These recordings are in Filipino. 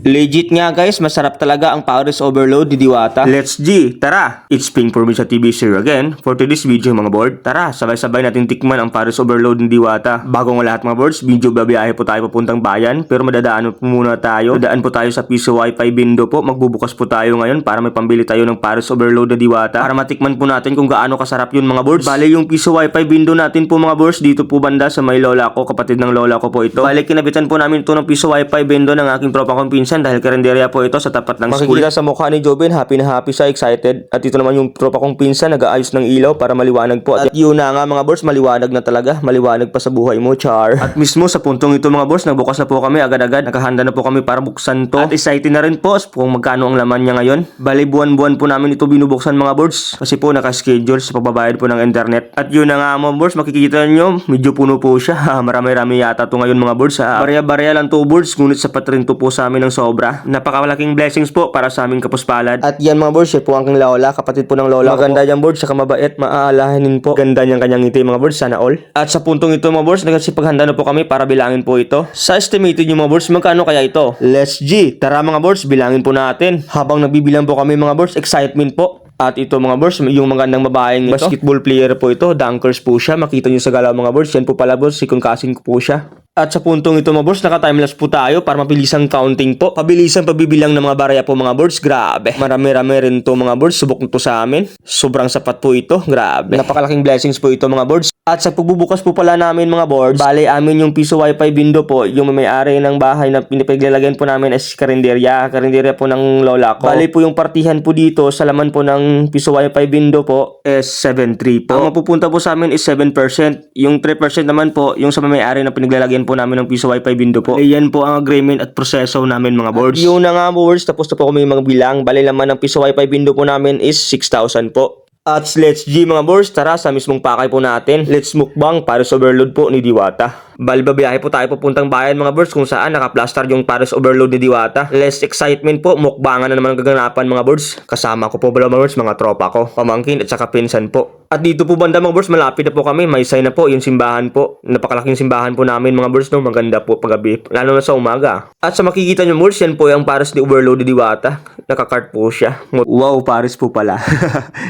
Legit nga guys, masarap talaga ang Paris Overload ni Diwata. Let's G, tara! It's Pink Provincia TV here again for today's video mga board. Tara, sabay-sabay natin tikman ang Paris Overload ni Diwata. Bago nga lahat mga boards, video babiyahe po tayo papuntang bayan, pero madadaan po muna tayo. Dadaan po tayo sa Piso Wi-Fi Bindo po. Magbubukas po tayo ngayon para may pambili tayo ng Paris Overload ni Diwata. Para matikman po natin kung gaano kasarap yun mga boards. Bale yung Piso Wi-Fi Bindo natin po mga boards, dito po banda sa may lola ko, kapatid ng lola ko po ito. Bale kinabitan po namin ito ng Piso Wi-Fi Bindo ng aking tropa kong pinsan dahil karinderya po ito sa tapat ng school. Makikita sa mukha ni Joben, happy na happy siya, excited. At ito naman yung tropa kong pinsan, nag-aayos ng ilaw para maliwanag po. At yun na nga mga boss, maliwanag na talaga. Maliwanag pa sa buhay mo, char. At mismo sa puntong ito mga boss, nagbukas na po kami agad-agad. Nakahanda na po kami para buksan to. At excited na rin po kung magkano ang laman niya ngayon. Bali buwan-buwan po namin ito binubuksan mga boss. Kasi po naka-schedule sa pagbabayad po ng internet. At yun na nga mga boss, makikita nyo, medyo puno po siya. Marami-rami yata to ngayon mga boss. Barya-barya lang to boss, ngunit sapat rin to po sa amin ng sobra. Napakalaking blessings po para sa aming kapuspalad. At yan mga boards, po ang aking lola, kapatid po ng lola. Maganda yan boards, saka mabait, maaalahanin po. Ganda niyang kanyang ngiti mga boards, sana all. At sa puntong ito mga boards, nagsipaghanda na po kami para bilangin po ito. Sa estimated nyo mga boards, magkano kaya ito? Let's G, tara mga boards, bilangin po natin. Habang nagbibilang po kami mga boards, excitement po. At ito mga boards, yung magandang babaeng ito, basketball player po ito, dunkers po siya. Makita nyo sa galaw mga boards, yan po pala boards, si Kasing ko po siya. At sa puntong ito mga boards, naka-timelapse po tayo para mabilisang counting po. Pabilisang pabibilang ng mga barya po mga boards, grabe. Marami-rami rin to mga boards, subok na to sa amin. Sobrang sapat po ito, grabe. Napakalaking blessings po ito mga boards. At sa pagbubukas po pala namin mga boards, bale amin yung Piso Wi-Fi Bindo po, yung may-ari ng bahay na pinipaglalagyan po namin is karinderya po ng lola ko. Bale po yung partihan po dito, sa laman po ng Piso Wi-Fi Bindo po is 7.3 po. Ang mapupunta po sa amin is 7%. Yung 3% naman po, yung sa may-ari na pinaglalagyan po namin ng Piso Wi-Fi Bindo po. Ayan po ang agreement at proseso namin mga boards. At yun na nga boards, tapos na po kami mga bilang. Bale laman ng Piso Wi-Fi Bindo po namin is 6,000 po. At let's G mga boards, tara sa mismong pakay po natin. Let's mukbang Paris Overload po ni Diwata. Bali babiyahe po tayo papuntang bayan mga boards kung saan naka-plaster yung Paris Overload ni Diwata. Less excitement po, mukbangan na naman ang gaganapan mga boards. Kasama ko po mga boards, mga tropa ko, pamangkin at saka pinsan po. At dito po banda mga boards, malapit na po kami, may sign na po yung simbahan po. Napakalaking simbahan po namin mga boards, no? Maganda po paggabi, lalo na sa umaga. At sa makikita nyo boards, yan po yung Paris ni Overload ni Diwata. Nakakart po siya. Wow, Paris po pala.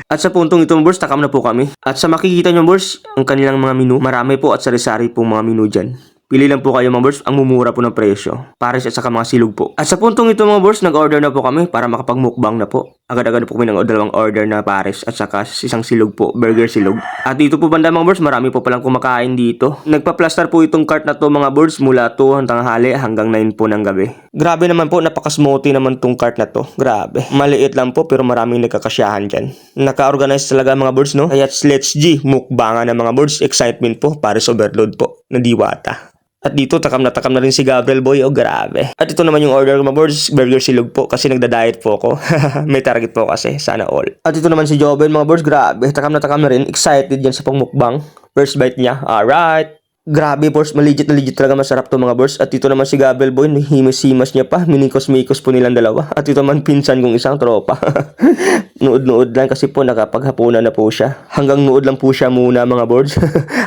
At sa puntong ito mga boards, takam na po kami. At sa makikita nyo boards, ang kanilang mga menu, marami po at sari-sari po mga menu dyan. Pili lang po kayo mga boards, ang mumura po ng presyo. Pares at saka mga silog po. At sa puntong ito mga boards, nag-order na po kami para makapagmukbang na po. Agad-agad po kami ng dalawang order na pares at saka isang silog po, burger silog. At dito po banda mga boards, marami po palang kumakain dito. Nagpa-plaster po itong cart na to mga boards mula 2 hanggang tanghali hanggang 9 po ng gabi. Grabe naman po, napaka-smoothie naman tong cart na to. Grabe. Maliit lang po pero maraming nagkakasyahan dyan. Naka-organize talaga mga boards, no? Kaya let's G, mukbangan ng mga boards, excitement po, Paris Overload po na Diwata. At dito, takam na rin si Gabriel Boy. Oh, grabe. At ito naman yung order ko mga boards, burger silog po kasi nagda-diet po ako. May target po kasi, sana all. At ito naman si Joben mga boards, grabe. Takam na rin, excited yan sa pangmukbang. First bite niya, alright. Grabe boards, legit talaga masarap to mga boards. At ito naman si Gabriel Boy, himas-himas niya pa, minikos-mikos po nilang dalawa. At ito naman pinsan kong isang tropa. Nuod-nuod lang kasi po nakapaghapunan na po siya. Hanggang nuod lang po siya muna mga boards.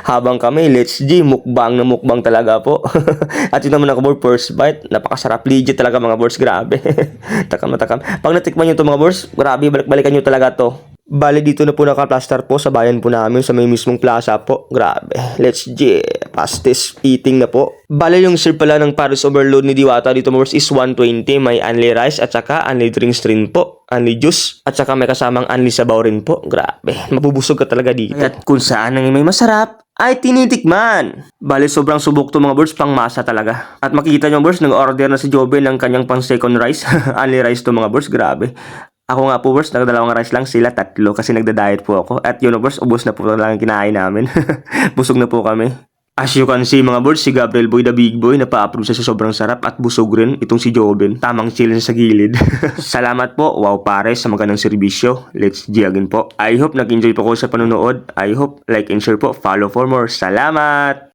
Habang kami, let's G, mukbang na mukbang talaga po. At ito naman ako board, first bite, napakasarap, legit talaga mga boards, grabe. Takam. Pag natikman nyo to mga boards, grabe, balik-balikan nyo talaga to. Bali dito na po naka-plaster po sa bayan po namin sa may mismong plaza po. Grabe. Let's G. Pastis eating na po. Bali yung serve pala ng Paris Overload ni Diwata dito mga boards is 120. May only rice at saka only drinks rin po. Only juice. At saka may kasamang only sabaw rin po. Grabe. Mabubusog ka talaga dito. At kung saan ang may masarap ay tinitikman. Bali sobrang subok to mga boards, pang masa talaga. At makikita nyo boards, nag-order na si Joben ng kanyang pang second rice. Only rice to mga boards, grabe. Ako nga po boards, nagdalawang rice lang, sila 3 kasi nagda-diet po ako. At yun boards, ubos na po lang ang kinain namin. Busog na po kami. As you can see mga boards, si Gabriel Boy, the big boy, napa-approve siya sa sobrang sarap at busog rin itong si Joben. Tamang chill sa gilid. Salamat po, wow pares sa magandang serbisyo. Let's G again po. I hope nag-enjoy po ko sa panonood. I hope like and share po, follow for more. Salamat!